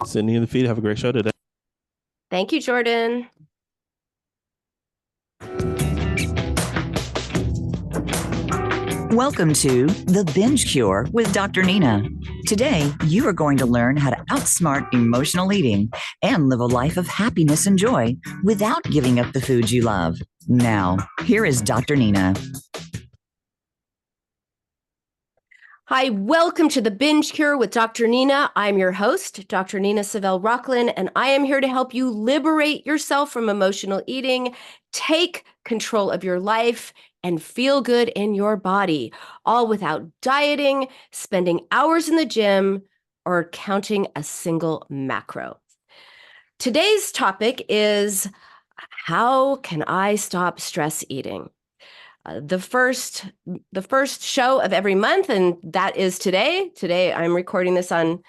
Sydney in the feed. Have a great show today. Thank you, Jordan. Welcome to The Binge Cure with Dr. Nina. Today, you are going to learn how to outsmart emotional eating and live a life of happiness and joy without giving up the foods you love. Now, here is Dr. Nina. Hi, welcome to the Binge Cure with Dr. Nina. I'm your host, Dr. Nina Savelle-Rocklin, and I am here to help you liberate yourself from emotional eating, take control of your life, and feel good in your body, all without dieting, spending hours in the gym, or counting a single macro. Today's topic is, how can I stop stress eating? The first show of every month, and that is today. Today, I'm recording this on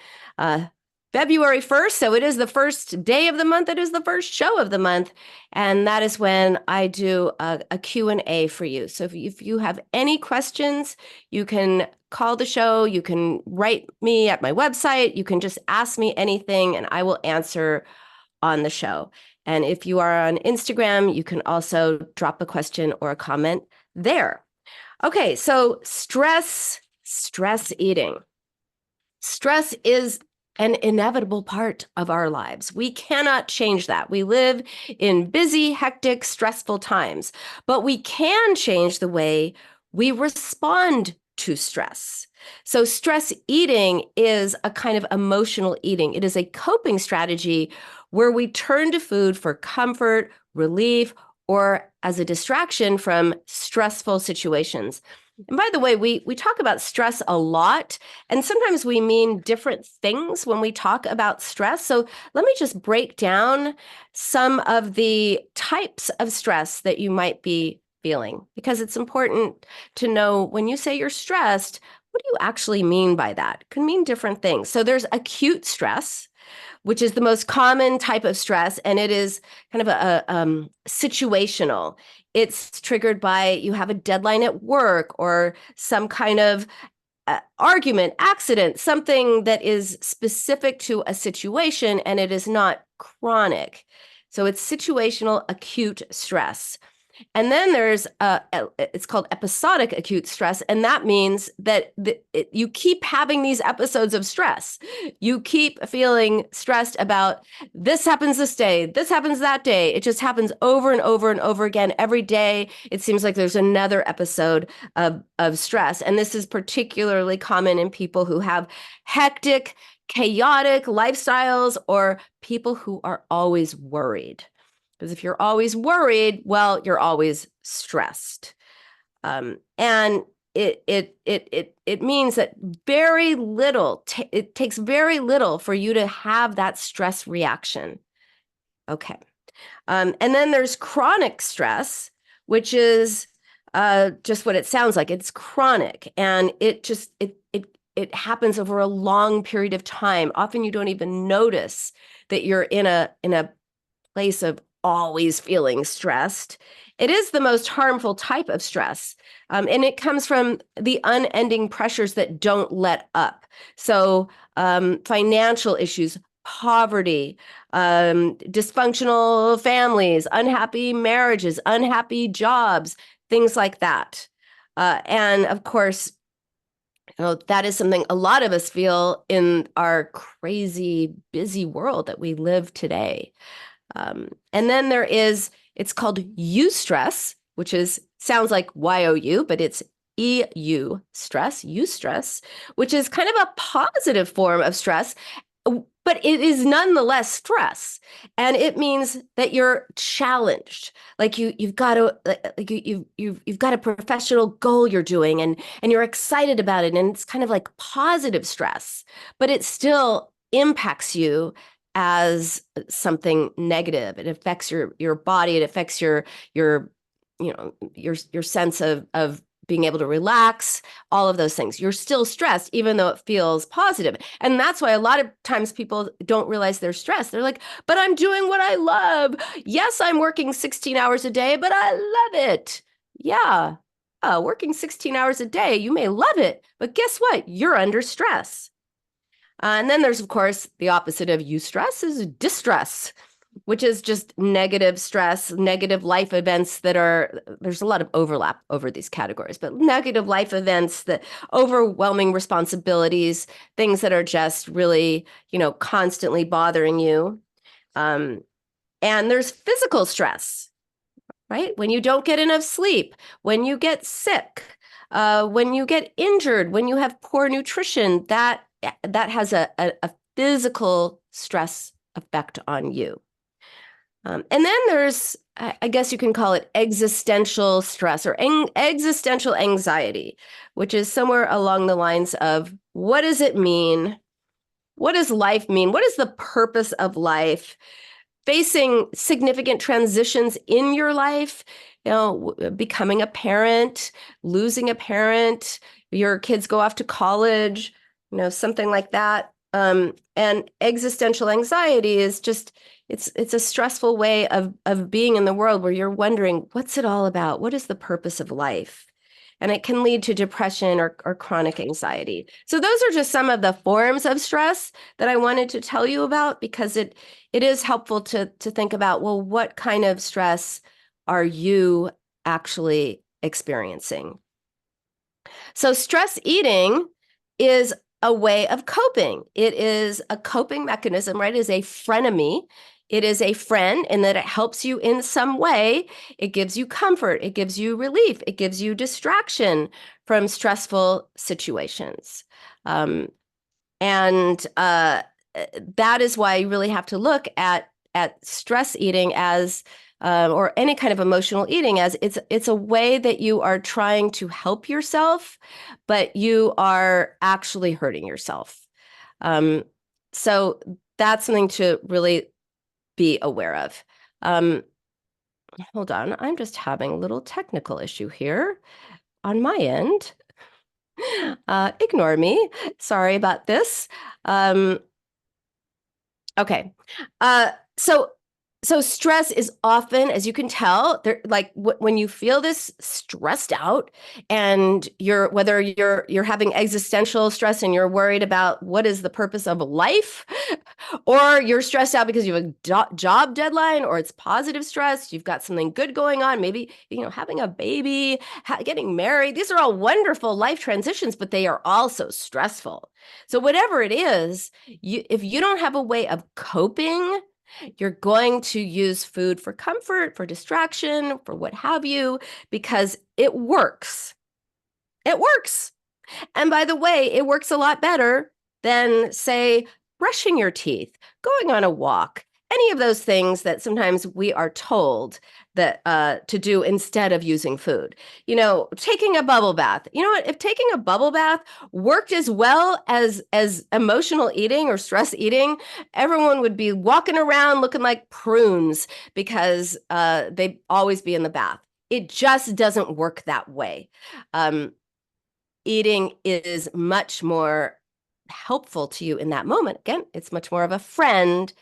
February 1st, so it is the first day of the month. It is the first show of the month, and that is when I do a Q&A for you. So if you have any questions, you can call the show, you can write me at my website, you can just ask me anything, and I will answer on the show. And if you are on Instagram, you can also drop a question or a comment there. Okay, so stress eating. Stress is an inevitable part of our lives. We cannot change that. We live in busy, hectic, stressful times, but we can change the way we respond to stress. So stress eating is a kind of emotional eating. It is a coping strategy where we turn to food for comfort, relief, or as a distraction from stressful situations. And by the way, we talk about stress a lot, and sometimes we mean different things when we talk about stress. So let me just break down some of the types of stress that you might be feeling, because it's important to know when you say you're stressed, what do you actually mean by that? It can mean different things. So there's acute stress, which is the most common type of stress, and it is kind of a situational. It's triggered by you have a deadline at work or some kind of argument, accident, something that is specific to a situation, and it is not chronic. So it's situational acute stress. And then there's it's called episodic acute stress, and that means that you keep having these episodes of stress. You keep feeling stressed about this happens this day, this happens that day. It just happens over and over and over again. Every day, it seems like there's another episode of stress. And this is particularly common in people who have hectic, chaotic lifestyles or people who are always worried. Because if you're always worried, well, you're always stressed. And it means that very little, it takes very little for you to have that stress reaction. Okay. And then there's chronic stress, which is just what it sounds like. It's chronic, and it happens over a long period of time. Often you don't even notice that you're in a place of always feeling stressed. It is the most harmful type of stress, and it comes from the unending pressures that don't let up. So financial issues, poverty, dysfunctional families, unhappy marriages, unhappy jobs, things like that. And of course, that is something a lot of us feel in our crazy, busy world that we live today. And then it's called eustress, which sounds like Y-O-U, but it's E-U stress, eustress, which is kind of a positive form of stress, but it is nonetheless stress. And it means that you're challenged. Like you've got a professional goal you're doing, and you're excited about it. And it's kind of like positive stress, but it still impacts you as something negative. It affects your body. It affects your sense of being able to relax, all of those things. You're still stressed, even though it feels positive. And that's why a lot of times people don't realize they're stressed. They're like, but I'm doing what I love. Yes, I'm working 16 hours a day, but I love it. Yeah, working 16 hours a day, you may love it, but guess what? You're under stress. And then there's, of course, the opposite of eustress is distress, which is just negative stress, negative life events there's a lot of overlap over these categories, but negative life events, that overwhelming responsibilities, things that are just really, constantly bothering you. And there's physical stress, right? When you don't get enough sleep, when you get sick, when you get injured, when you have poor nutrition, that has a physical stress effect on you. And then there's, I guess you can call it existential stress or existential anxiety, which is somewhere along the lines of, what does it mean? What does life mean? What is the purpose of life? Facing significant transitions in your life, becoming a parent, losing a parent, your kids go off to college, something like that. And existential anxiety is just, it's a stressful way of being in the world where you're wondering, what's it all about? What is the purpose of life? And it can lead to depression or chronic anxiety. So those are just some of the forms of stress that I wanted to tell you about, because it is helpful to think about, well, what kind of stress are you actually experiencing? So stress eating is a way of coping. It is a coping mechanism, right? It is a frenemy. It is a friend in that it helps you in some way. It gives you comfort. It gives you relief. It gives you distraction from stressful situations. And that is why you really have to look at stress eating as, or any kind of emotional eating as, it's a way that you are trying to help yourself, but you are actually hurting yourself. So that's something to really be aware of. Hold on, I'm just having a little technical issue here on my end. Ignore me. Sorry about this. Okay. So stress is often, as you can tell, when you feel this stressed out, and whether you're having existential stress and you're worried about what is the purpose of life, or you're stressed out because you have a job deadline, or it's positive stress, you've got something good going on, maybe having a baby, getting married. These are all wonderful life transitions, but they are also stressful. So whatever it is, if you don't have a way of coping, you're going to use food for comfort, for distraction, for what have you, because it works. It works. And by the way, it works a lot better than, say, brushing your teeth, going on a walk, any of those things that sometimes we are told that to do instead of using food. Taking a bubble bath. You know what? If taking a bubble bath worked as well as emotional eating or stress eating, everyone would be walking around looking like prunes because they'd always be in the bath. It just doesn't work that way. Eating is much more helpful to you in that moment. Again, it's much more of a friend,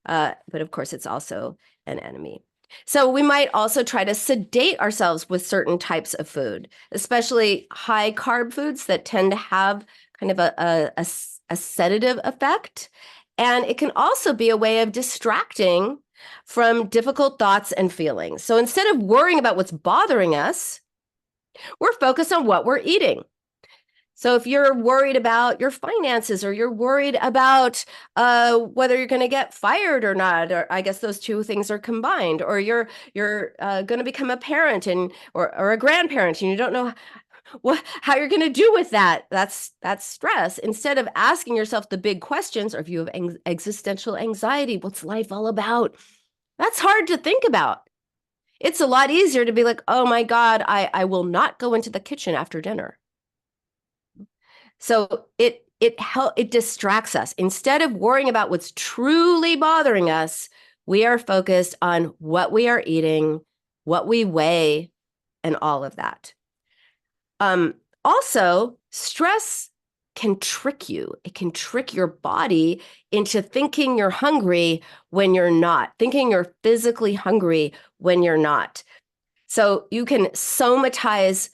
but of course, it's also an enemy. So we might also try to sedate ourselves with certain types of food, especially high carb foods that tend to have kind of a sedative effect. And it can also be a way of distracting from difficult thoughts and feelings. So instead of worrying about what's bothering us, we're focused on what we're eating. So if you're worried about your finances, or you're worried about whether you're going to get fired or not, or I guess those two things are combined, or you're going to become a parent or a grandparent, and you don't know how you're going to do with that, that's stress. Instead of asking yourself the big questions, or if you have existential anxiety, what's life all about? That's hard to think about. It's a lot easier to be like, oh my God, I will not go into the kitchen after dinner. So it distracts us. Instead of worrying about what's truly bothering us, we are focused on what we are eating, what we weigh, and all of that. Also, stress can trick you. It can trick your body into thinking you're hungry when you're not, thinking you're physically hungry when you're not. So you can somatize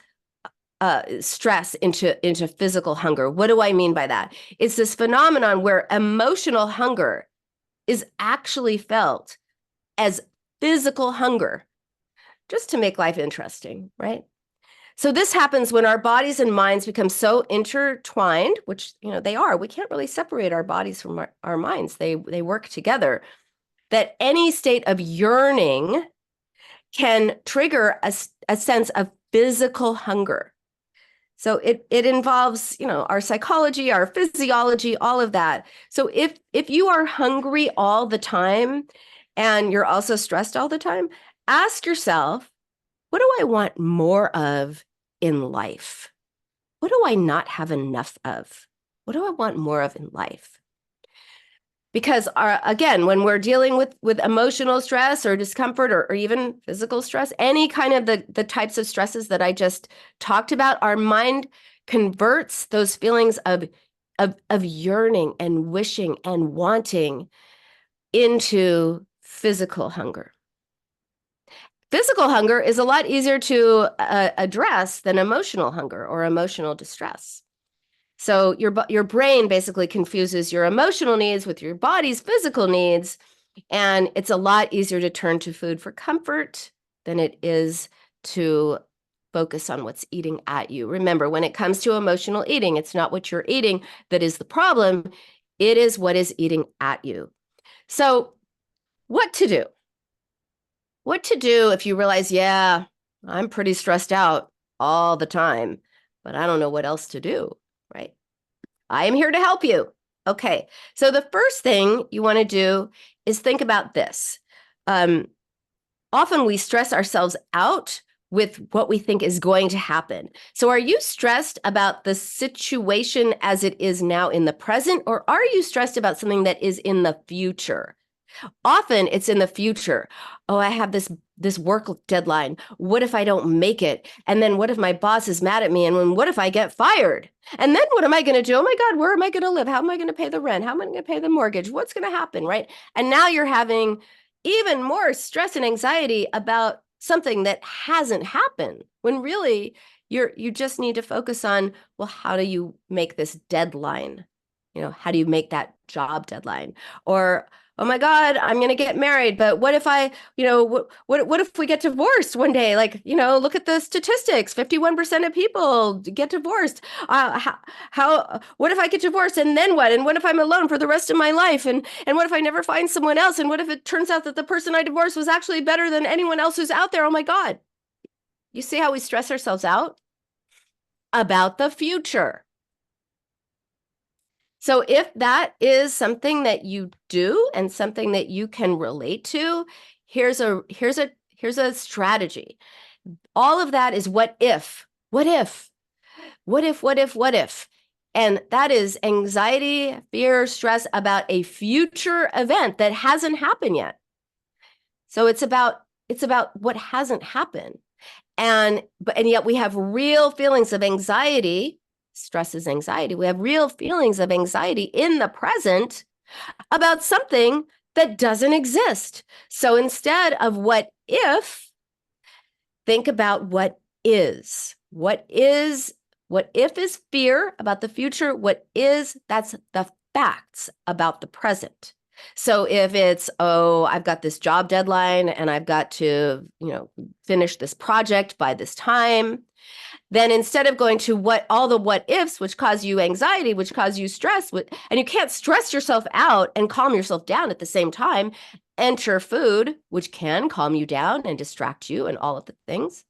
stress into physical hunger. What do I mean by that? It's this phenomenon where emotional hunger is actually felt as physical hunger, just to make life interesting, right? So this happens when our bodies and minds become so intertwined, which they are. We can't really separate our bodies from our minds. They work together. That any state of yearning can trigger a sense of physical hunger. So it involves, our psychology, our physiology, all of that. So if you are hungry all the time and you're also stressed all the time, ask yourself, what do I want more of in life? What do I not have enough of? What do I want more of in life? Because again, when we're dealing with emotional stress or discomfort or even physical stress, any kind of the types of stresses that I just talked about, our mind converts those feelings of yearning and wishing and wanting into physical hunger. Physical hunger is a lot easier to address than emotional hunger or emotional distress. So your brain basically confuses your emotional needs with your body's physical needs, and it's a lot easier to turn to food for comfort than it is to focus on what's eating at you. Remember, when it comes to emotional eating, it's not what you're eating that is the problem. It is what is eating at you. So what to do? What to do if you realize, yeah, I'm pretty stressed out all the time, but I don't know what else to do, right? I am here to help you. Okay, so the first thing you want to do is think about this. Often we stress ourselves out with what we think is going to happen. So are you stressed about the situation as it is now in the present, or are you stressed about something that is in the future? Often it's in the future. Oh, I have this work deadline. What if I don't make it? And then what if my boss is mad at me? And what if I get fired? And then what am I going to do? Oh my God, where am I going to live? How am I going to pay the rent? How am I going to pay the mortgage? What's going to happen, right? And now you're having even more stress and anxiety about something that hasn't happened, when really you just need to focus on, well, how do you make this deadline? How do you make that job deadline? Or, oh my God, I'm going to get married, but what if what if we get divorced one day? Like, look at the statistics. 51% of people get divorced. What if I get divorced and then what? And what if I'm alone for the rest of my life? And what if I never find someone else? And what if it turns out that the person I divorced was actually better than anyone else who's out there? Oh my God. You see how we stress ourselves out about the future. So if that is something that you do and something that you can relate to, here's a strategy. All of that is what if. And that is anxiety, fear, stress about a future event that hasn't happened yet. So it's about what hasn't happened. And yet we have real feelings of anxiety. Stress is anxiety. We have real feelings of anxiety in the present about something that doesn't exist. So instead of what if, think about what is. What if is fear about the future. What is, that's the facts about the present. So if it's, oh, I've got this job deadline and I've got to, finish this project by this time, then instead of going to all the what ifs, which cause you anxiety, which cause you stress, and you can't stress yourself out and calm yourself down at the same time, enter food, which can calm you down and distract you and all of the things.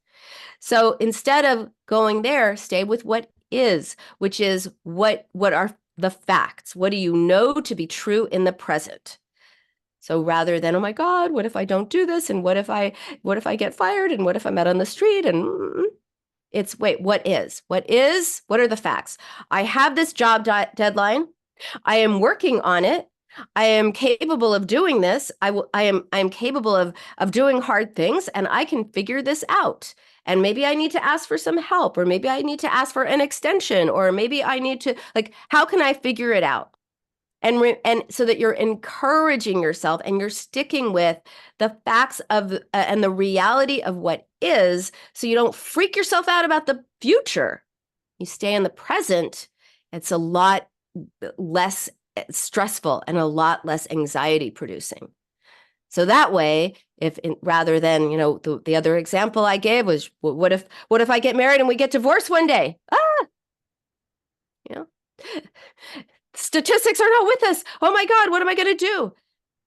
So instead of going there, stay with what is, which is what are the facts? What do you know to be true in the present? So rather than, oh my God, what if I don't do this? And what if I get fired? And what if I'm out on the street? And it's, wait, what is? What are the facts? I have this job deadline. I am working on it. I am capable of doing this. I am capable of doing hard things, and I can figure this out. And maybe I need to ask for some help, or maybe I need to ask for an extension, or maybe I need to, how can I figure it out? and so that you're encouraging yourself and you're sticking with the facts of and the reality of what is, so you don't freak yourself out about the future. You stay in the present. It's a lot less stressful and a lot less anxiety producing. So that way, rather than, the other example I gave was, what if I get married and we get divorced one day? You know, statistics are not with us. Oh my God, what am I going to do?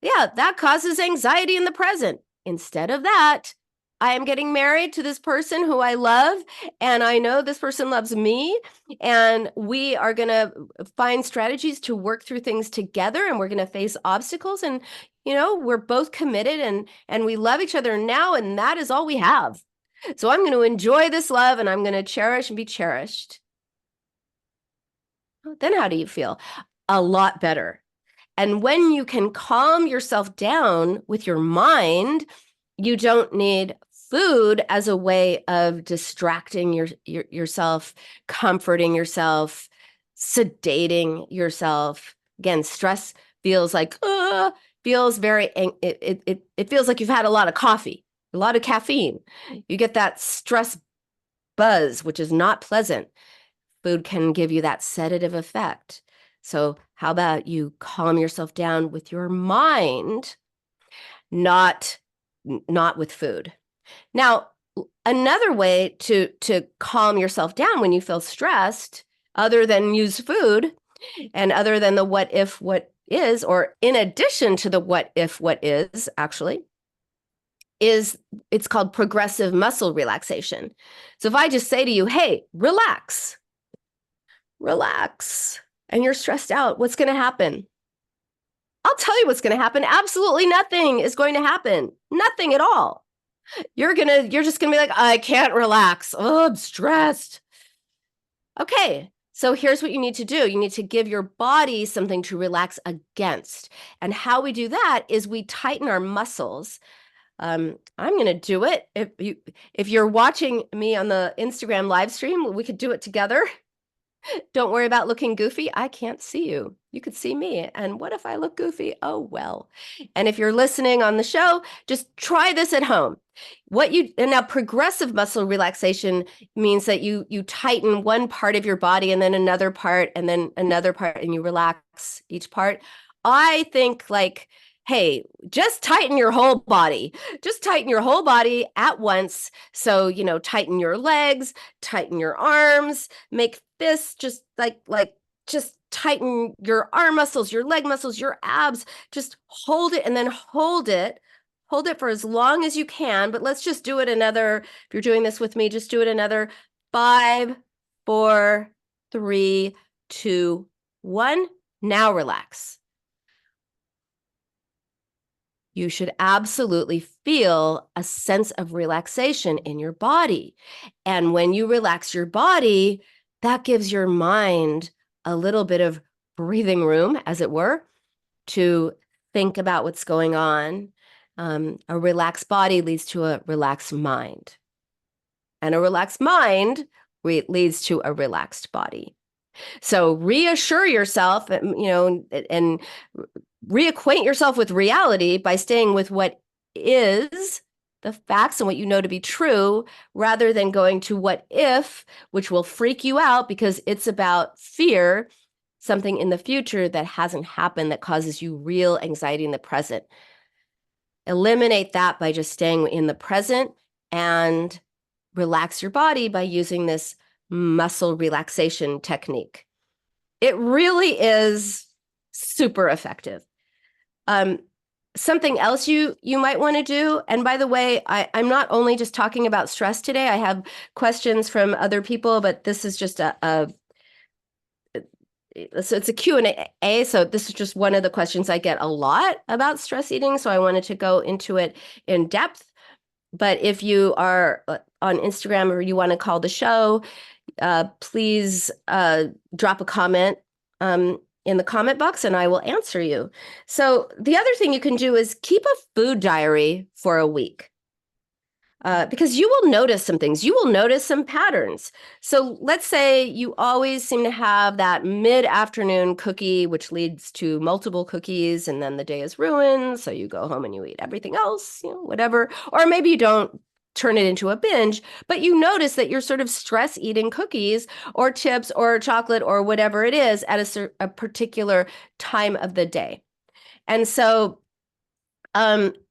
Yeah, that causes anxiety in the present. Instead of that, I am getting married to this person who I love, and I know this person loves me, and we are going to find strategies to work through things together, and we're going to face obstacles, and we're both committed, and we love each other now, and that is all we have. So I'm going to enjoy this love, and I'm going to cherish and be cherished. Then how do you feel? A lot better. And when you can calm yourself down with your mind, you don't need food as a way of distracting yourself, comforting yourself, sedating yourself. Again, stress feels like feels very it feels like you've had a lot of coffee, a lot of caffeine. You get that stress buzz, which is not pleasant. Food can give you that sedative effect. So how about you calm yourself down with your mind, not with food. Now, another way to calm yourself down when you feel stressed, other than use food and other than the what if, what is, or in addition to the what if, what is, actually, it's called progressive muscle relaxation. So if I just say to you, hey, relax, and you're stressed out, what's going to happen? I'll tell you what's going to happen. Absolutely nothing is going to happen. Nothing at all. You're just going to be like, I can't relax. Oh, I'm stressed. Okay. So here's what you need to do. You need to give your body something to relax against. And how we do that is we tighten our muscles. I'm going to do it. If you're watching me on the Instagram live stream, we could do it together. Don't worry about looking goofy. I can't see you. You could see me. And what if I look goofy? Oh, well. And if you're listening on the show, just try this at home. And now progressive muscle relaxation means that you tighten one part of your body and then another part and then another part, and you relax each part. I think hey, just tighten your whole body. Just tighten your whole body at once. So, tighten your legs, tighten your arms, make fists, just just tighten your arm muscles, your leg muscles, your abs. Just hold it and then hold it. Hold it for as long as you can. But let's just do it if you're doing this with me, just do it another 5, 4, 3, 2, 1. Now relax. You should absolutely feel a sense of relaxation in your body. And when you relax your body, that gives your mind a little bit of breathing room, as it were, to think about what's going on. A relaxed body leads to a relaxed mind. And a relaxed mind leads to a relaxed body. So reassure yourself, and reacquaint yourself with reality by staying with what is, the facts and what you know to be true, rather than going to what if, which will freak you out because it's about fear, something in the future that hasn't happened that causes you real anxiety in the present. Eliminate that by just staying in the present and relax your body by using this muscle relaxation technique. It really is super effective. Something else you might want to do, and by the way, I'm not only just talking about stress today. I have questions from other people, but this is just so it's a Q&A. So this is just one of the questions I get a lot about stress eating. So I wanted to go into it in depth. But if you are on Instagram or you want to call the show, please drop a comment in the comment box and I will answer you. So the other thing you can do is keep a food diary for a week. because you will notice some things. You will notice some patterns. So let's say you always seem to have that mid-afternoon cookie, which leads to multiple cookies, and then the day is ruined. So you go home and you eat everything else, whatever. Or maybe you don't turn it into a binge, but you notice that you're sort of stress eating cookies or chips or chocolate or whatever it is at a particular time of the day. And so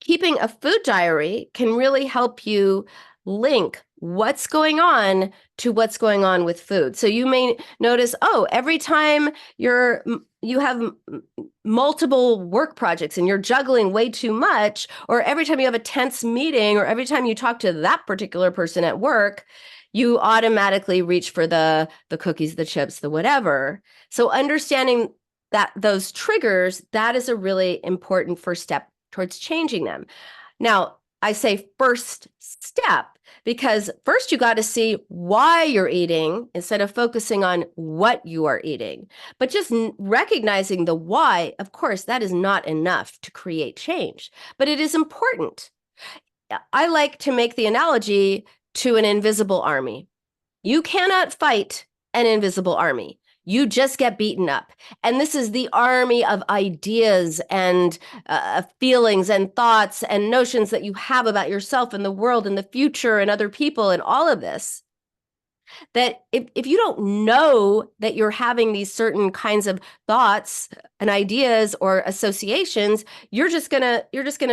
keeping a food diary can really help you link what's going on to what's going on with food. So you may notice, every time you have multiple work projects and you're juggling way too much, or every time you have a tense meeting, or every time you talk to that particular person at work, you automatically reach for the cookies, the chips, the whatever. So understanding that those triggers, that is a really important first step towards changing them. Now, I say first step because first you got to see why you're eating instead of focusing on what you are eating. But just recognizing the why, of course, that is not enough to create change, but it is important. I like to make the analogy to an invisible army. You cannot fight an invisible army. You just get beaten up. And this is the army of ideas and feelings and thoughts and notions that you have about yourself and the world and the future and other people and all of this. That if you don't know that you're having these certain kinds of thoughts and ideas or associations, you're just gonna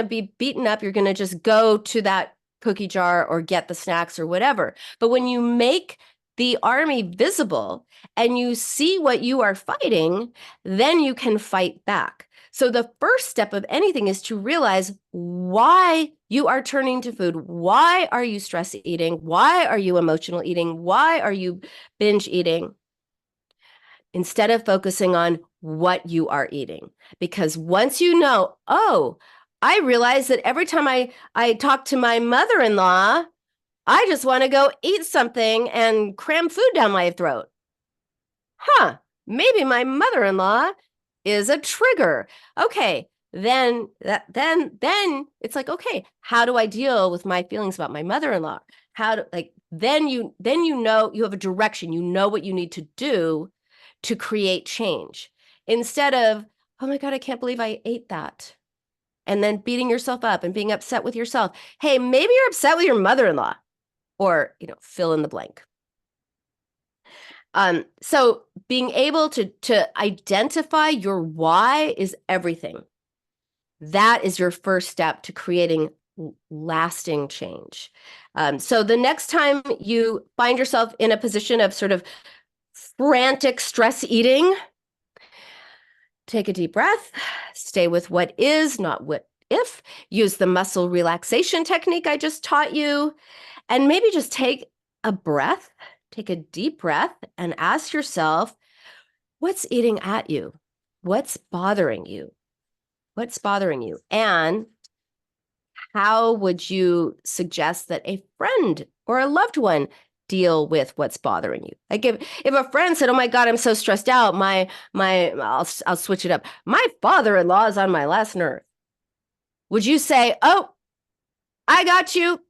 be beaten up. You're gonna just go to that cookie jar or get the snacks or whatever. But when you make the army visible and you see what you are fighting, then you can fight back. So the first step of anything is to realize why you are turning to food. Why are you stress eating? Why are you emotional eating? Why are you binge eating? Instead of focusing on what you are eating. Because once you know, I realize that every time I talk to my mother-in-law, I just want to go eat something and cram food down my throat. Maybe my mother-in-law is a trigger. Okay, then it's like, okay, how do I deal with my feelings about my mother-in-law? Then you know you have a direction, you know what you need to do to create change. Instead of, oh my God, I can't believe I ate that. And then beating yourself up and being upset with yourself. Hey, maybe you're upset with your mother-in-law. Or, fill in the blank. So being able to identify your why is everything. That is your first step to creating lasting change. So the next time you find yourself in a position of sort of frantic stress eating, take a deep breath, stay with what is, not what if. Use the muscle relaxation technique I just taught you. And maybe just take a deep breath and ask yourself, what's eating at you? What's bothering you? What's bothering you? And how would you suggest that a friend or a loved one deal with what's bothering you? Like if a friend said, oh my God, I'm so stressed out, I'll switch it up. My father-in-law is on my last nerve. Would you say, oh, I got you.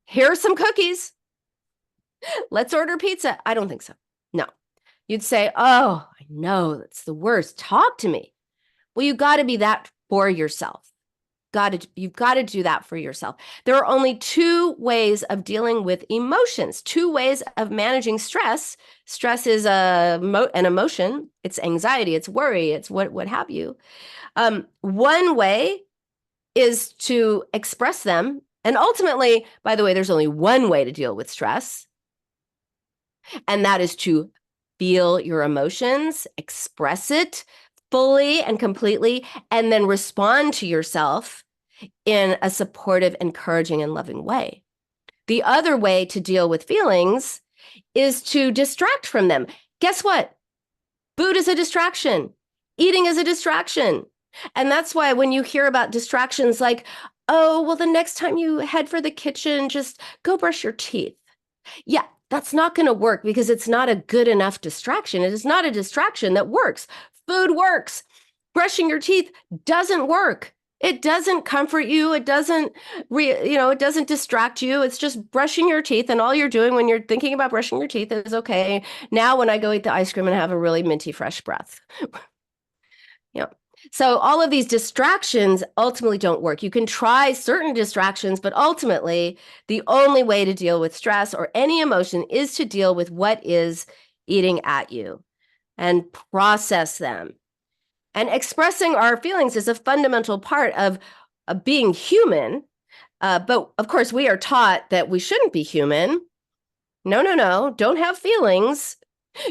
Here are some cookies. Let's order pizza. I don't think so. No. You'd say, oh, I know, that's the worst. Talk to me. Well, you got to be that for yourself. You've got to do that for yourself. There are only two ways of dealing with emotions, two ways of managing stress. Stress is an emotion. It's anxiety, it's worry, it's what have you. One way is to express them. And ultimately, by the way, there's only one way to deal with stress, and that is to feel your emotions, express it fully and completely, and then respond to yourself in a supportive, encouraging, and loving way. The other way to deal with feelings is to distract from them. Guess what? Food is a distraction. Eating is a distraction. And that's why when you hear about distractions like, oh, well, the next time you head for the kitchen, just go brush your teeth. Yeah, that's not going to work because it's not a good enough distraction. It is not a distraction that works. Food works. Brushing your teeth doesn't work. It doesn't comfort you. It doesn't, it doesn't distract you. It's just brushing your teeth. And all you're doing when you're thinking about brushing your teeth is, okay, now when I go eat the ice cream and have a really minty fresh breath. Yeah. So all of these distractions ultimately don't work. You can try certain distractions, but ultimately the only way to deal with stress or any emotion is to deal with what is eating at you and process them. And expressing our feelings is a fundamental part of being human. But of course, we are taught that we shouldn't be human. No, no, no, don't have feelings.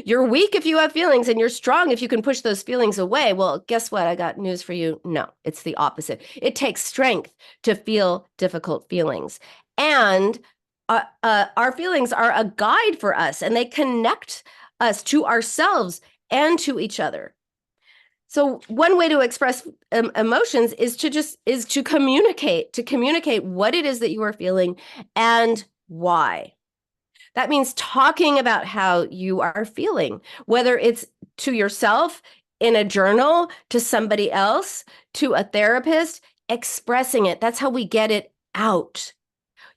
You're weak if you have feelings, and you're strong if you can push those feelings away. Well, guess what? I got news for you. No, it's the opposite. It takes strength to feel difficult feelings. And our feelings are a guide for us, and they connect us to ourselves and to each other. So one way to express emotions is to communicate what it is that you are feeling and why. That means talking about how you are feeling, whether it's to yourself, in a journal, to somebody else, to a therapist, expressing it. That's how we get it out.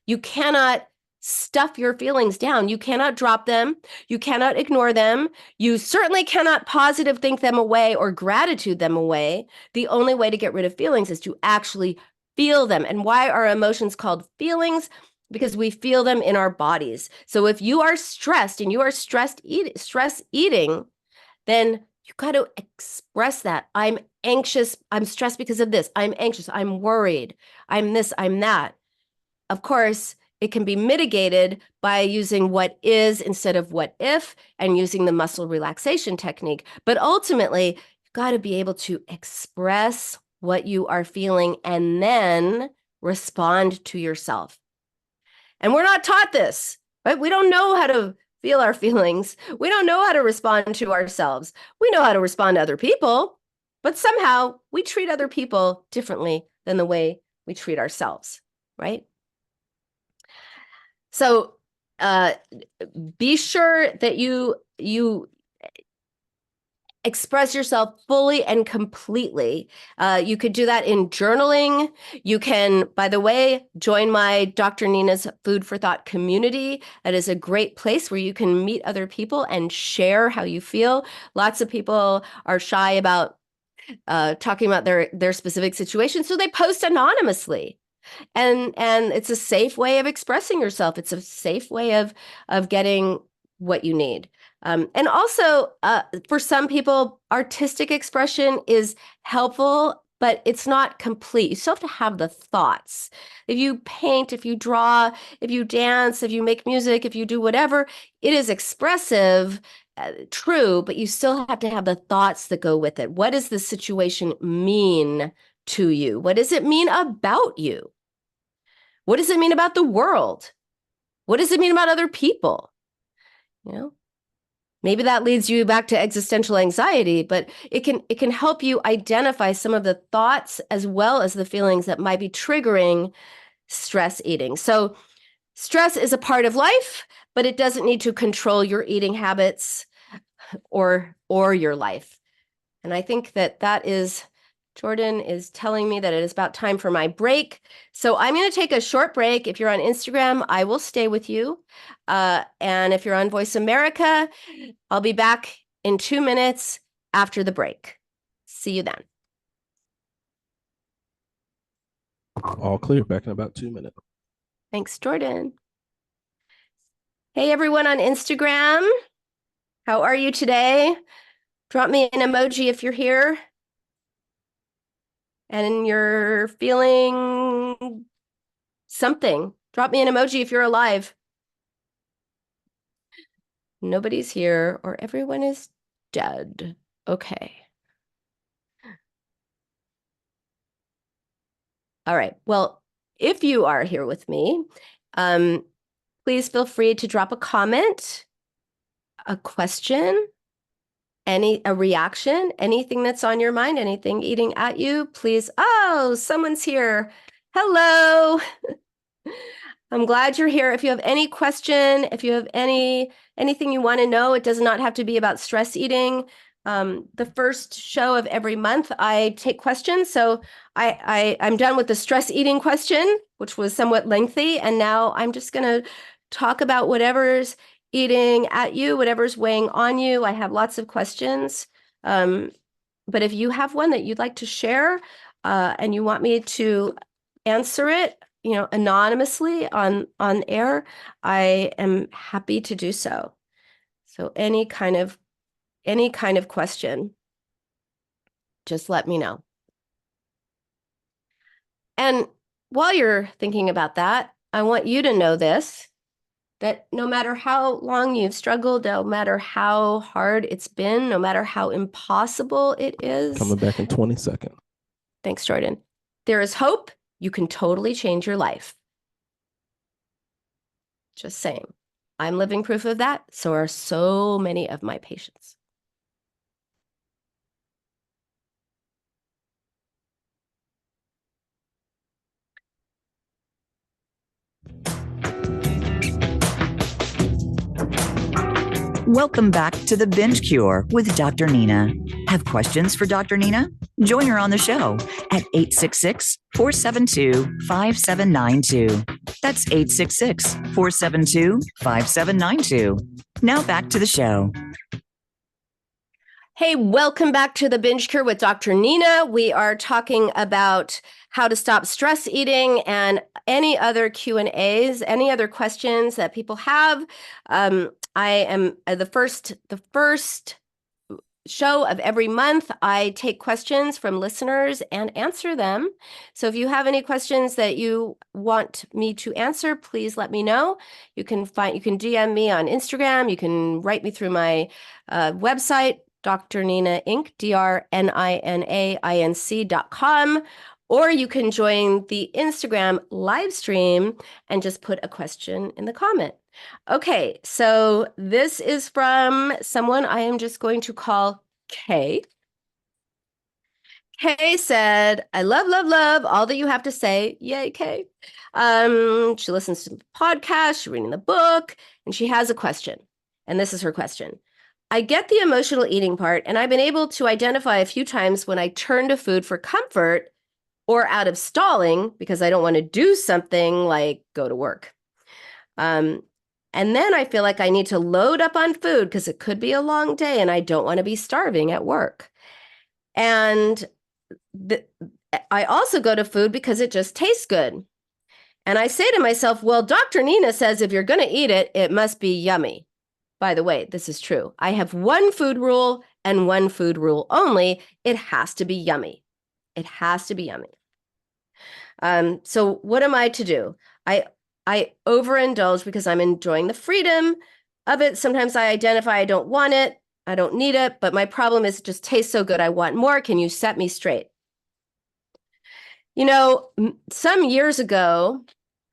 You cannot stuff your feelings down. You cannot drop them. You cannot ignore them. You certainly cannot positive think them away or gratitude them away. The only way to get rid of feelings is to actually feel them. And why are emotions called feelings? Because we feel them in our bodies. So if you are stressed and you are stress eating, then you got to express that. I'm anxious. I'm stressed because of this. I'm anxious. I'm worried. I'm this. I'm that. Of course, it can be mitigated by using what is instead of what if and using the muscle relaxation technique. But ultimately, you've got to be able to express what you are feeling and then respond to yourself. And we're not taught this, right? We don't know how to feel our feelings. We don't know how to respond to ourselves. We know how to respond to other people, but somehow we treat other people differently than the way we treat ourselves, right? So be sure that you express yourself fully and completely. You could do that in journaling. You can, by the way, join my Dr. Nina's Food for Thought community. That is a great place where you can meet other people and share how you feel. Lots of people are shy about talking about their specific situation, so they post anonymously. And it's a safe way of expressing yourself. It's a safe way of getting what you need. And also, for some people, artistic expression is helpful, but it's not complete. You still have to have the thoughts. If you paint, if you draw, if you dance, if you make music, if you do whatever, it is expressive, true, but you still have to have the thoughts that go with it. What does the situation mean to you? What does it mean about you? What does it mean about the world? What does it mean about other people? Maybe that leads you back to existential anxiety, but it can help you identify some of the thoughts as well as the feelings that might be triggering stress eating. So stress is a part of life, but it doesn't need to control your eating habits or your life. And I think that is, Jordan is telling me that it is about time for my break. So I'm going to take a short break. If you're on Instagram, I will stay with you. And if you're on Voice America, I'll be back in 2 minutes after the break. See you then. All clear. Back in about 2 minutes. Thanks, Jordan. Hey, everyone on Instagram. How are you today? Drop me an emoji if you're here and you're feeling something. Drop me an emoji if you're alive. Nobody's here or everyone is dead. Okay. All right. Well, if you are here with me, please feel free to drop a comment, a question, a reaction, anything that's on your mind, anything eating at you, please. Oh, someone's here. Hello. I'm glad you're here. If you have any question, if you have anything you want to know, it does not have to be about stress eating. The first show of every month, I take questions. So I'm done with the stress eating question, which was somewhat lengthy. And now I'm just going to talk about whatever's eating at you, whatever's weighing on you. I have lots of questions. But if you have one that you'd like to share and you want me to answer it, anonymously on air, I am happy to do so. So any kind of question, just let me know. And while you're thinking about that, I want you to know this, that no matter how long you've struggled, no matter how hard it's been, no matter how impossible it is. Coming back in 20 seconds. Thanks, Jordan. There is hope. You can totally change your life. Just saying. I'm living proof of that. So are so many of my patients. Welcome back to the Binge Cure with Dr. Nina. Have questions for Dr. Nina? Join her on the show at 866-472-5792. That's 866-472-5792. Now back to the show. Hey, welcome back to the Binge Cure with Dr. Nina. We are talking about how to stop stress eating and any other Q&As, any other questions that people have. I am the first show of every month. I take questions from listeners and answer them. So if you have any questions that you want me to answer, please let me know. You can DM me on Instagram. You can write me through my website, Dr. Nina Inc., DrNinaInc.com, or you can join the Instagram live stream and just put a question in the comment. Okay, so this is from someone I am just going to call Kay. Kay said, I love all that you have to say. Yay, Kay. She listens to the podcast, she's reading the book, and she has a question. And this is her question. I get the emotional eating part, and I've been able to identify a few times when I turn to food for comfort or out of stalling because I don't want to do something like go to work. And then I feel like I need to load up on food because it could be a long day and I don't want to be starving at work. And I also go to food because it just tastes good. And I say to myself, well, Dr. Nina says if you're going to eat it, it must be yummy. By the way, this is true. I have one food rule and one food rule only. It has to be yummy. It has to be yummy. So what am I to do? I overindulge because I'm enjoying the freedom of it. Sometimes I identify I don't want it. I don't need it. But my problem is it just tastes so good. I want more. Can you set me straight? Some years ago,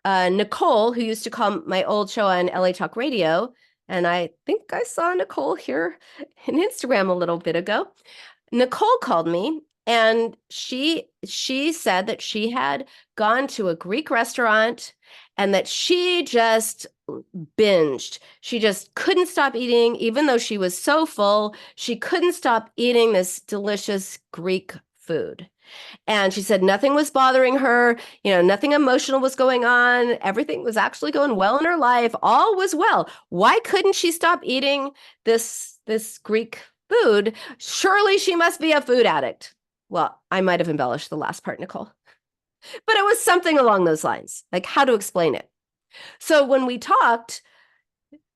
Nicole, who used to call my old show on LA Talk Radio, and I think I saw Nicole here in Instagram a little bit ago. Nicole called me and she said that she had gone to a Greek restaurant and that she just binged. She just couldn't stop eating, even though she was so full. She couldn't stop eating this delicious Greek food. And she said nothing was bothering her, nothing emotional was going on. Everything was actually going well in her life. All was well. Why couldn't she stop eating this Greek food? Surely she must be a food addict. Well, I might have embellished the last part, Nicole, but it was something along those lines, like how to explain it. So when we talked,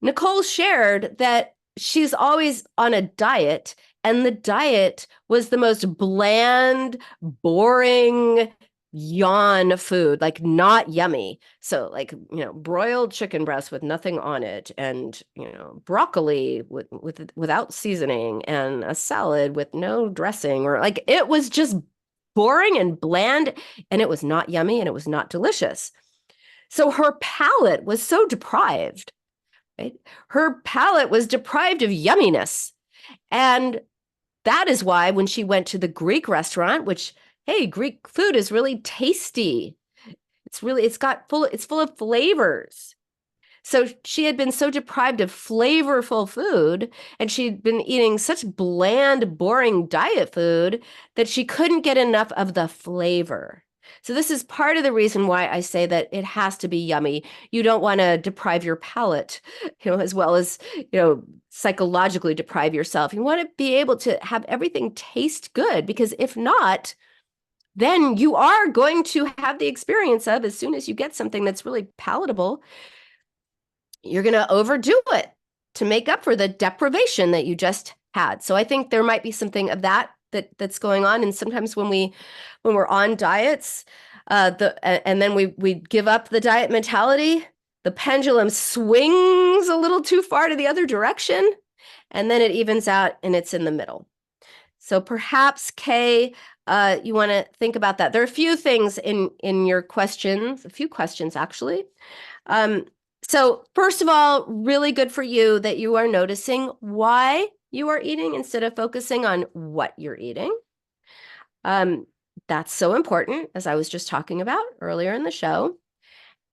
Nicole shared that she's always on a diet, and the diet was the most bland, boring, yawn food, like not yummy. So like, broiled chicken breast with nothing on it, and, broccoli without seasoning, and a salad with no dressing, or like it was just boring and bland, and it was not yummy and it was not delicious. So her palate was so deprived. Right? Her palate was deprived of yumminess. And that is why when she went to the Greek restaurant, which, hey, Greek food is really tasty. It's full of flavors. So she had been so deprived of flavorful food, and she'd been eating such bland, boring diet food that she couldn't get enough of the flavor. So this is part of the reason why I say that it has to be yummy. You don't want to deprive your palate, as well as, psychologically deprive yourself. You want to be able to have everything taste good, because if not, then you are going to have the experience of, as soon as you get something that's really palatable, you're going to overdo it to make up for the deprivation that you just had. So I think there might be something of that's going on. And sometimes when we're on diets, and then we give up the diet mentality, the pendulum swings a little too far to the other direction, and then it evens out and it's in the middle. So perhaps, Kay, you want to think about that. There are a few things in your questions, a few questions actually. So first of all, really good for you that you are noticing why you are eating instead of focusing on what you're eating. That's so important, as I was just talking about earlier in the show.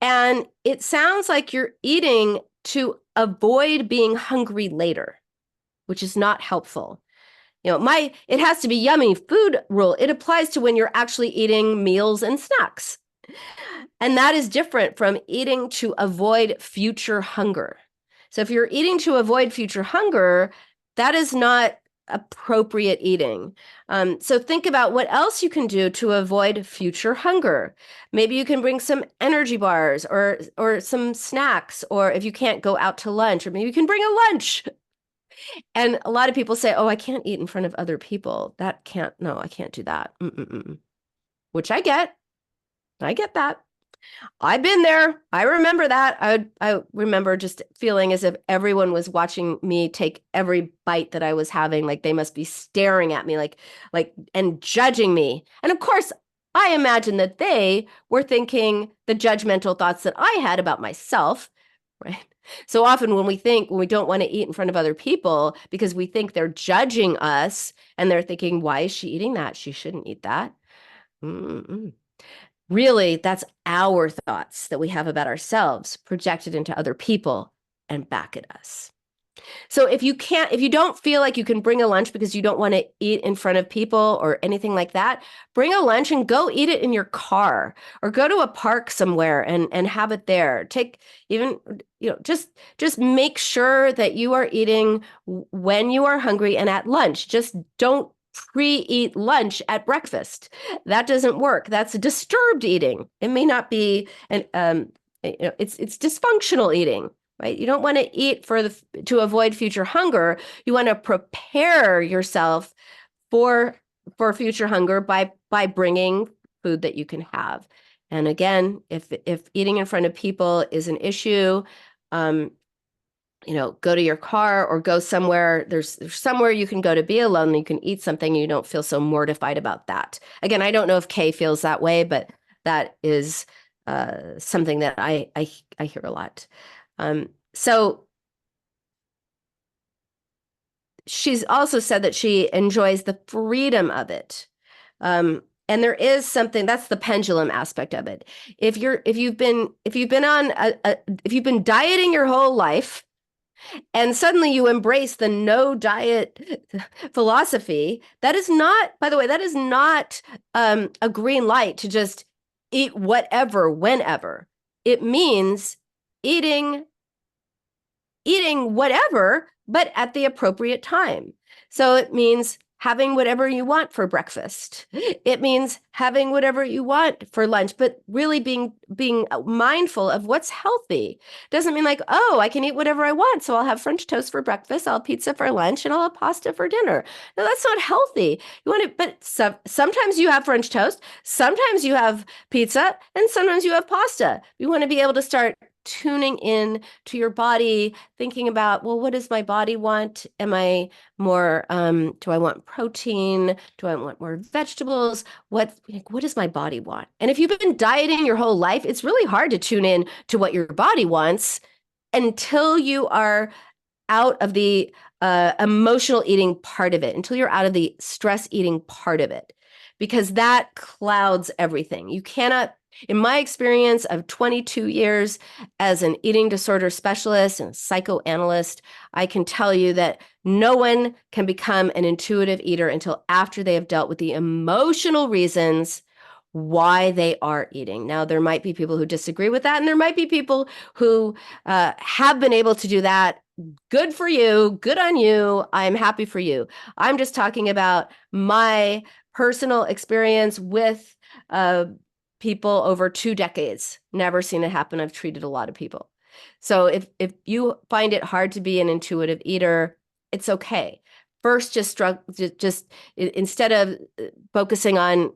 And it sounds like you're eating to avoid being hungry later, which is not helpful. It has to be yummy food rule. It applies to when you're actually eating meals and snacks. And that is different from eating to avoid future hunger. So if you're eating to avoid future hunger, that is not appropriate eating. So think about what else you can do to avoid future hunger. Maybe you can bring some energy bars or some snacks, or if you can't go out to lunch, or maybe you can bring a lunch. And a lot of people say, oh, I can't eat in front of other people. I can't do that. Which I get that. I've been there. I remember that. I remember just feeling as if everyone was watching me take every bite that I was having. Like they must be staring at me like and judging me. And of course, I imagine that they were thinking the judgmental thoughts that I had about myself, right? So often when we don't want to eat in front of other people because we think they're judging us and they're thinking, why is she eating that? She shouldn't eat that. Really, that's our thoughts that we have about ourselves projected into other people and back at us. So if you don't feel like you can bring a lunch because you don't want to eat in front of people or anything like that, bring a lunch and go eat it in your car or go to a park somewhere and have it there. Just make sure that you are eating when you are hungry and at lunch. Just don't pre-eat lunch at breakfast. That doesn't work. That's disturbed eating. It may not be it's dysfunctional eating. Right? You don't want to eat to avoid future hunger. You want to prepare yourself for future hunger by bringing food that you can have. And again, if eating in front of people is an issue, go to your car or go somewhere. There's somewhere you can go to be alone. You can eat something. And you don't feel so mortified about that. Again, I don't know if Kay feels that way, but that is something that I hear a lot. So she's also said that she enjoys the freedom of it. And there is something, that's the pendulum aspect of it. If you've been dieting your whole life and suddenly you embrace the no diet philosophy, that is not a green light to just eat whatever, whenever. It means eating whatever, but at the appropriate time. So it means having whatever you want for breakfast. It means having whatever you want for lunch, but really being mindful of what's healthy. Doesn't mean like, oh, I can eat whatever I want. So I'll have French toast for breakfast, I'll have pizza for lunch, and I'll have pasta for dinner. No, that's not healthy. But sometimes you have French toast, sometimes you have pizza, and sometimes you have pasta. You want to be able to start tuning in to your body, thinking about, well, what does my body want? Am I more, do I want protein? Do I want more vegetables? What does my body want? And if you've been dieting your whole life, it's really hard to tune in to what your body wants until you are out of the emotional eating part of it, until you're out of the stress eating part of it. because that clouds everything. You cannot, in my experience of 22 years as an eating disorder specialist and psychoanalyst, I can tell you that no one can become an intuitive eater until after they have dealt with the emotional reasons why they are eating. Now, there might be people who disagree with that, and there might be people who have been able to do that. Good for you. Good on you. I'm happy for you. I'm just talking about my personal experience with people over 2 decades. Never seen it happen. I've treated a lot of people. So if you find it hard to be an intuitive eater, it's okay. First, just instead of focusing on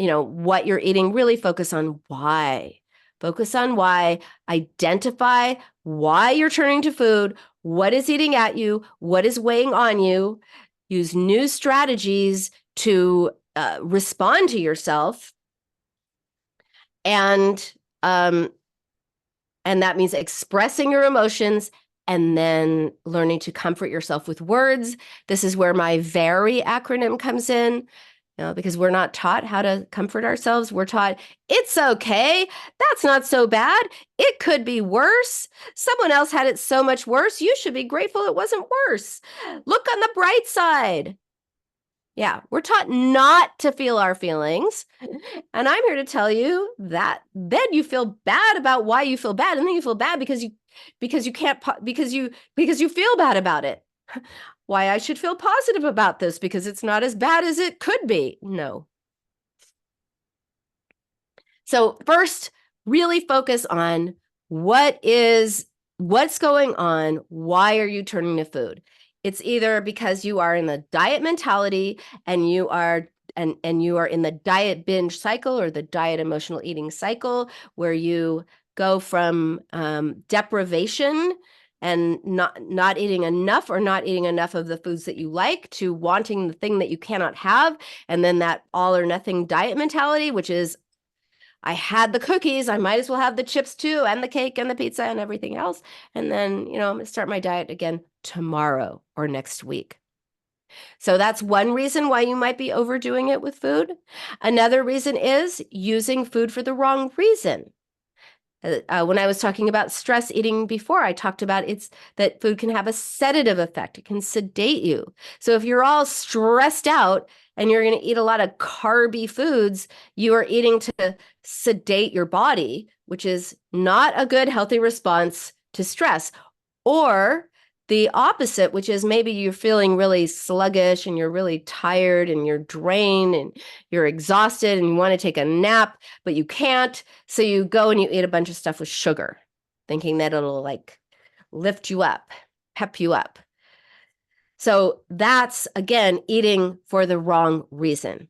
what you're eating, really focus on why. Focus on why. Identify why you're turning to food, what is eating at you, what is weighing on you. Use new strategies to respond to yourself. And that means expressing your emotions and then learning to comfort yourself with words. This is where my VERY acronym comes in. Because we're not taught how to comfort ourselves. We're taught, it's okay. That's not so bad. It could be worse. Someone else had it so much worse. You should be grateful it wasn't worse. Look on the bright side. Yeah, we're taught not to feel our feelings. And I'm here to tell you that then you feel bad about why you feel bad. And then you feel bad because you feel bad about it. Why I should feel positive about this because it's not as bad as it could be. No. So first, really focus on what's going on. Why are you turning to food? It's either because you are in the diet mentality and you are in the diet binge cycle or the diet emotional eating cycle where you go from deprivation and not eating enough or not eating enough of the foods that you like to wanting the thing that you cannot have. And then that all or nothing diet mentality, which is, I had the cookies, I might as well have the chips too, and the cake and the pizza and everything else. And then, I'm going to start my diet again tomorrow or next week. So that's one reason why you might be overdoing it with food. Another reason is using food for the wrong reason. When I was talking about stress eating before, I talked about that food can have a sedative effect. It can sedate you. So if you're all stressed out and you're going to eat a lot of carby foods, you are eating to sedate your body, which is not a good, healthy response to stress. Or the opposite, which is maybe you're feeling really sluggish and you're really tired and you're drained and you're exhausted and you want to take a nap, but you can't. So you go and you eat a bunch of stuff with sugar, thinking that it'll lift you up, pep you up. So that's, again, eating for the wrong reason.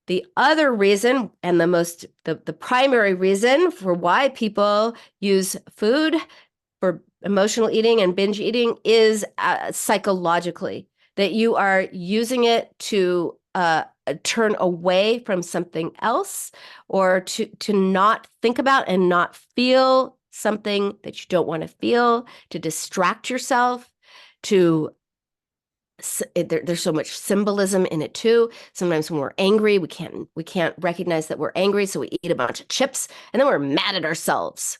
The other reason, and the primary reason for why people use food for emotional eating and binge eating is psychologically, that you are using it to turn away from something else or to not think about and not feel something that you don't want to feel, to distract yourself, there's so much symbolism in it too. Sometimes when we're angry, we can't recognize that we're angry, so we eat a bunch of chips and then we're mad at ourselves.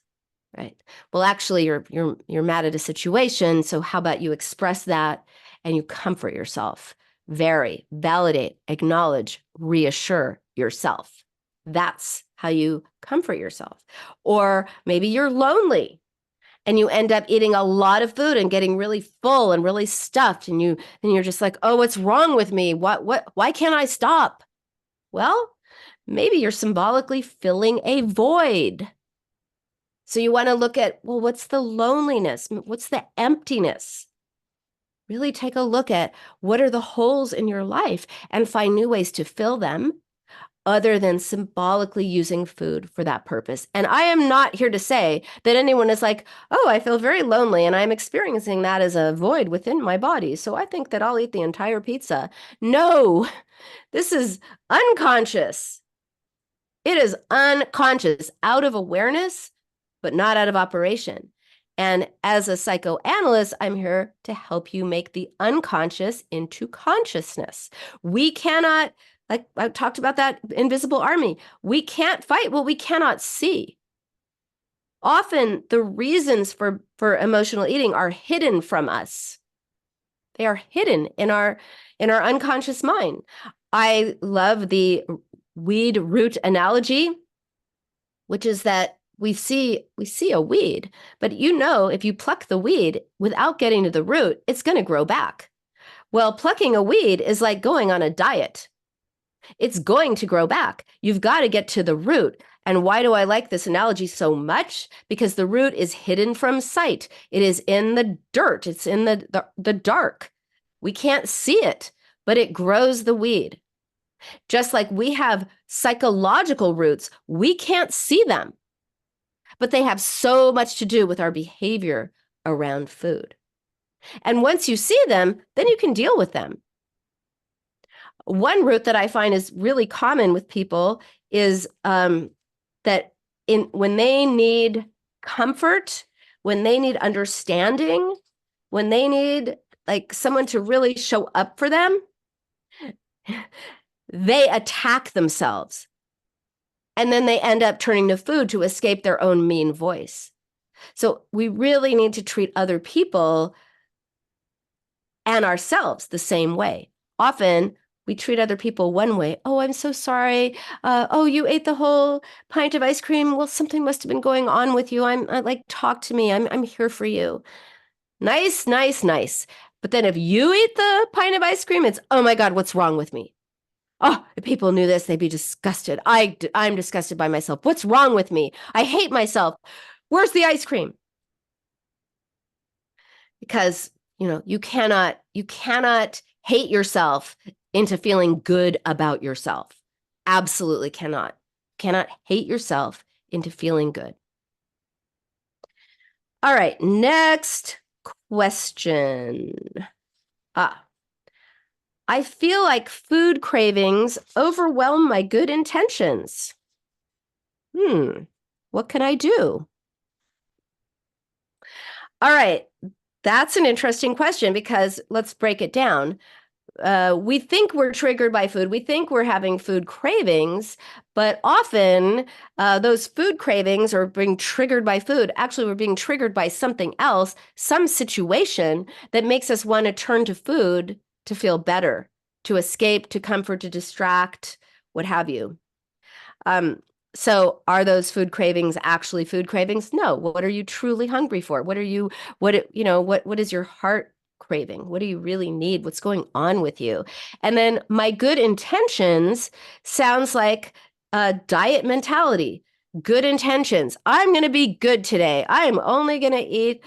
Right. Well, actually, you're mad at a situation. So how about you express that and you comfort yourself? Vary, validate, acknowledge, reassure yourself. That's how you comfort yourself. Or maybe you're lonely and you end up eating a lot of food and getting really full and really stuffed. And you're just like, oh, what's wrong with me? Why can't I stop? Well, maybe you're symbolically filling a void. So you want to look at, well, what's the loneliness? What's the emptiness? Really take a look at what are the holes in your life and find new ways to fill them other than symbolically using food for that purpose. And I am not here to say that anyone is like, oh, I feel very lonely and I'm experiencing that as a void within my body, so I think that I'll eat the entire pizza. No, this is unconscious. It is unconscious, out of awareness, but not out of operation. And as a psychoanalyst, I'm here to help you make the unconscious into consciousness. We cannot Like I talked about that invisible army. We can't fight what we cannot see. Often the reasons for emotional eating are hidden from us. They are hidden in our unconscious mind. I love the weed root analogy, which is that we see a weed, but if you pluck the weed without getting to the root, it's going to grow back. Well, plucking a weed is like going on a diet. It's going to grow back. You've got to get to the root. And why do I like this analogy so much? Because the root is hidden from sight. It is in the dirt. It's in the dark. We can't see it, but it grows the weed. Just like we have psychological roots, we can't see them, but they have so much to do with our behavior around food. And once you see them, then you can deal with them. One root that I find is really common with people is that when they need comfort, when they need understanding, when they need like someone to really show up for them, they attack themselves. And then they end up turning to food to escape their own mean voice. So we really need to treat other people and ourselves the same way. Often we treat other people one way. Oh, I'm so sorry. Oh, you ate the whole pint of ice cream. Well, something must have been going on with you. Talk to me. I'm here for you. Nice, nice, nice. But then if you eat the pint of ice cream, it's, oh my God, what's wrong with me? Oh, if people knew this, they'd be disgusted. I'm disgusted by myself. What's wrong with me? I hate myself. Where's the ice cream? Because, you cannot hate yourself into feeling good about yourself. Absolutely cannot. Cannot hate yourself into feeling good. All right, next question. I feel like food cravings overwhelm my good intentions. What can I do? All right, that's an interesting question because let's break it down. We think we're triggered by food. We think we're having food cravings, but often those food cravings are being triggered by food. Actually, we're being triggered by something else, some situation that makes us want to turn to food to feel better, to escape, to comfort, to distract, what have you. So are those food cravings actually food cravings? No. What are you truly hungry for? What is your heart craving? What do you really need? What's going on with you? And then my good intentions sounds like a diet mentality. Good intentions. I'm going to be good today. I am only going to eat,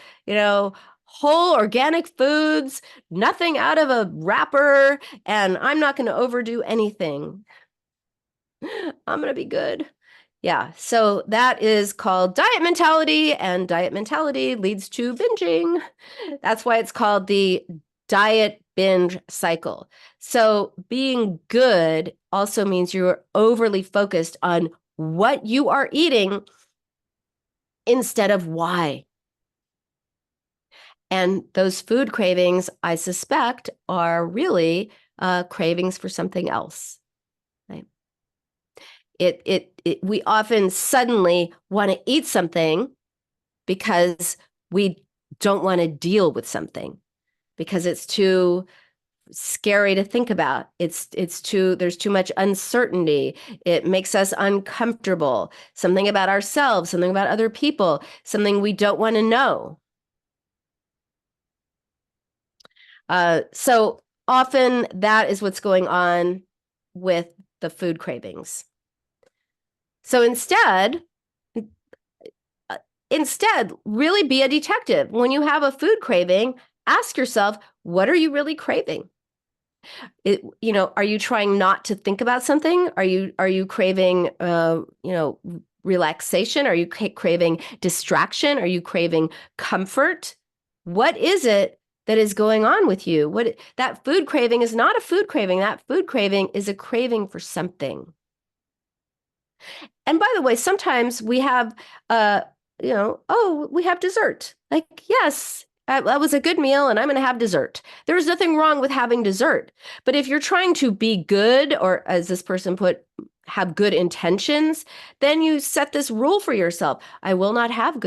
whole organic foods, nothing out of a wrapper, and I'm not going to overdo anything. I'm going to be good. Yeah, so that is called diet mentality, and diet mentality leads to binging. That's why it's called the diet binge cycle. So being good also means you're overly focused on what you are eating instead of why. And those food cravings, I suspect, are really cravings for something else. Right? We often suddenly want to eat something because we don't want to deal with something, because it's too scary to think about. There's too much uncertainty. It makes us uncomfortable. Something about ourselves, something about other people, something we don't want to know. So often that is what's going on with the food cravings. So instead, really be a detective. When you have a food craving, ask yourself, what are you really craving? Are you trying not to think about something? Are you craving, relaxation? Are you craving distraction? Are you craving comfort? What is it that is going on with you? That food craving is not a food craving. That food craving is a craving for something. And by the way, sometimes we have, we have dessert. Like, yes, that was a good meal and I'm going to have dessert. There's nothing wrong with having dessert. But if you're trying to be good, or as this person put, have good intentions, then you set this rule for yourself. I will not have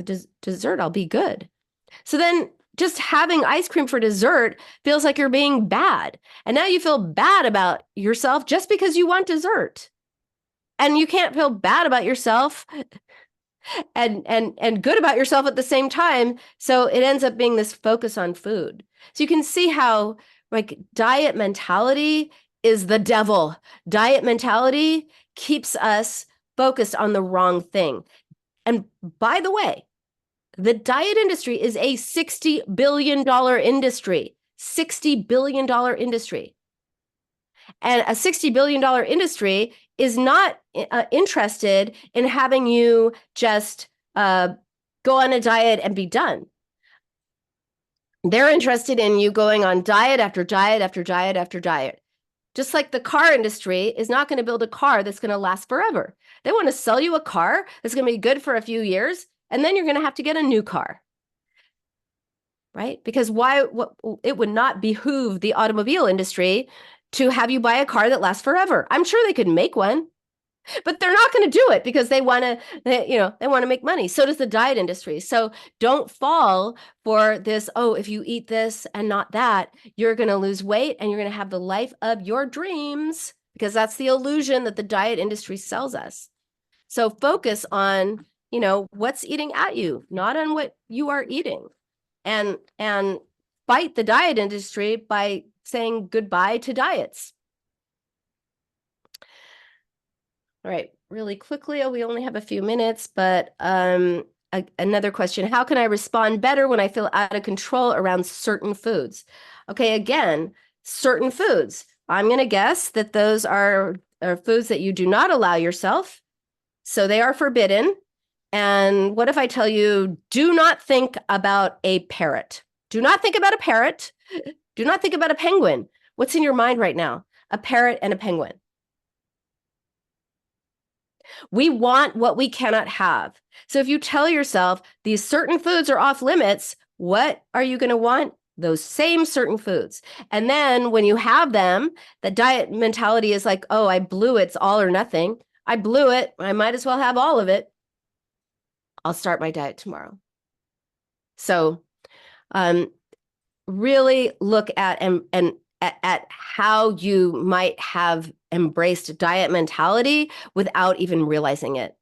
dessert. I'll be good. So then just having ice cream for dessert feels like you're being bad. And now you feel bad about yourself just because you want dessert. And you can't feel bad about yourself and good about yourself at the same time. So it ends up being this focus on food. So you can see how like diet mentality is the devil. Diet mentality keeps us focused on the wrong thing. And by the way, the diet industry is a $60 billion industry. $60 billion industry. And a $60 billion industry is not interested in having you just go on a diet and be done. They're interested in you going on diet after diet after diet after diet. Just like the car industry is not going to build a car that's going to last forever. They want to sell you a car that's going to be good for a few years, and then you're going to have to get a new car. Right? Because it would not behoove the automobile industry to have you buy a car that lasts forever. I'm sure they could make one, but they're not going to do it because they want to make money. So does the diet industry. So don't fall for this, oh, if you eat this and not that, you're going to lose weight and you're going to have the life of your dreams, because that's the illusion that the diet industry sells us. So focus on, what's eating at you, not on what you are eating. And fight the diet industry by saying goodbye to diets. All right, really quickly, we only have a few minutes, but another question: how can I respond better when I feel out of control around certain foods? Okay, again, certain foods. I'm going to guess that those are foods that you do not allow yourself, so they are forbidden. And what if I tell you, do not think about a parrot? Do not think about a parrot. Do not think about a penguin. What's in your mind right now? A parrot and a penguin. We want what we cannot have. So if you tell yourself these certain foods are off limits, what are you going to want? Those same certain foods. And then when you have them, the diet mentality is like, oh, I blew it. It's all or nothing. I blew it. I might as well have all of it. I'll start my diet tomorrow. So really look at at how you might have embraced diet mentality without even realizing it.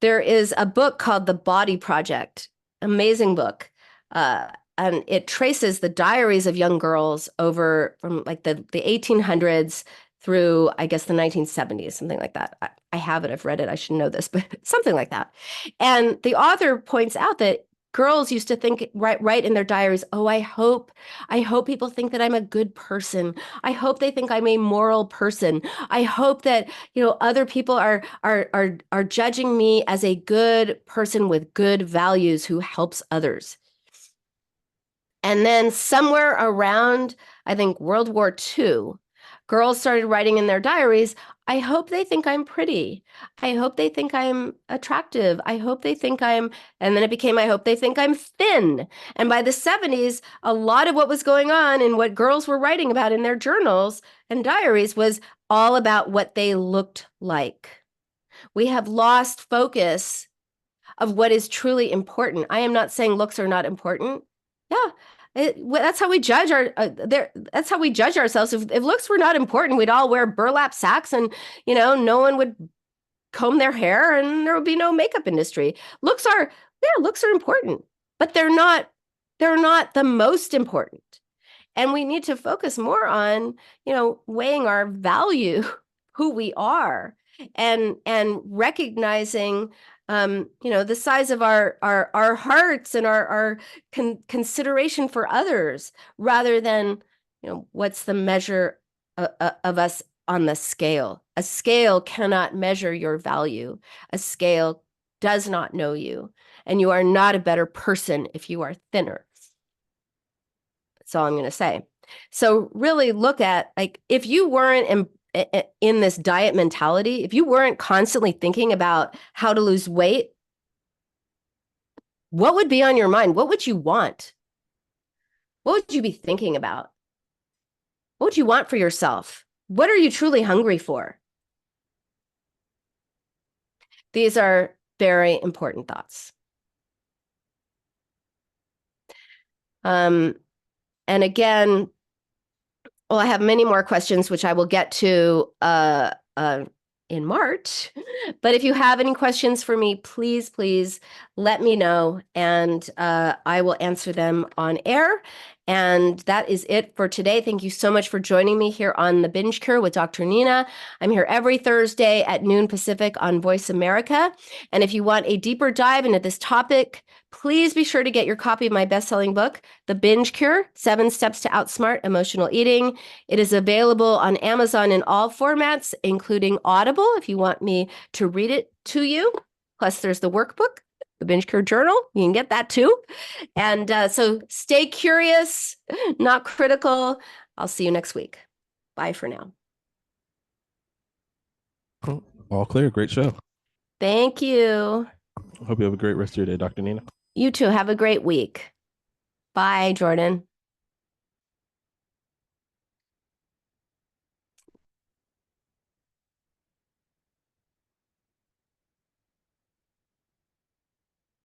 There is a book called The Body Project, amazing book. And it traces the diaries of young girls over from like the 1800s through, I guess, the 1970s, something like that. I have it, I've read it, I should know this, but something like that. And the author points out that girls used to think, write in their diaries, oh, I hope people think that I'm a good person. I hope they think I'm a moral person. I hope that, other people are judging me as a good person with good values who helps others. And then somewhere around, I think, World War II, girls started writing in their diaries, I hope they think I'm pretty. I hope they think I'm attractive. I hope they think and then it became, I hope they think I'm thin. And by the 70s, a lot of what was going on and what girls were writing about in their journals and diaries was all about what they looked like. We have lost focus of what is truly important. I am not saying looks are not important. Yeah. That's how we judge that's how we judge ourselves. If looks were not important, we'd all wear burlap sacks and, no one would comb their hair and there would be no makeup industry. Looks are important, but they're not the most important. And we need to focus more on, weighing our value, who we are, and recognizing the size of our hearts and our consideration for others, rather than, what's the measure of us on the scale. A scale cannot measure your value. A scale does not know you, and you are not a better person if you are thinner. That's all I'm going to say. So really look at, like, if you weren't in this diet mentality, if you weren't constantly thinking about how to lose weight, what would be on your mind? What would you want? What would you be thinking about? What would you want for yourself? What are you truly hungry for? These are very important thoughts. And again, well, I have many more questions, which I will get to in March. But if you have any questions for me, please, please let me know, and I will answer them on air. And that is it for today. Thank you so much for joining me here on the Binge Cure with Dr. Nina. I'm here every Thursday at noon Pacific on Voice America. And if you want a deeper dive into this topic, please be sure to get your copy of my best-selling book, The Binge Cure: 7 Steps to Outsmart Emotional Eating. It is available on Amazon in all formats, including Audible, if you want me to read it to you. Plus, there's the workbook, the Binge Cure Journal. You can get that too. And so stay curious, not critical. I'll see you next week. Bye for now. All clear. Great show. Thank you. Hope you have a great rest of your day, Dr. Nina. You too. Have a great week. Bye, Jordan.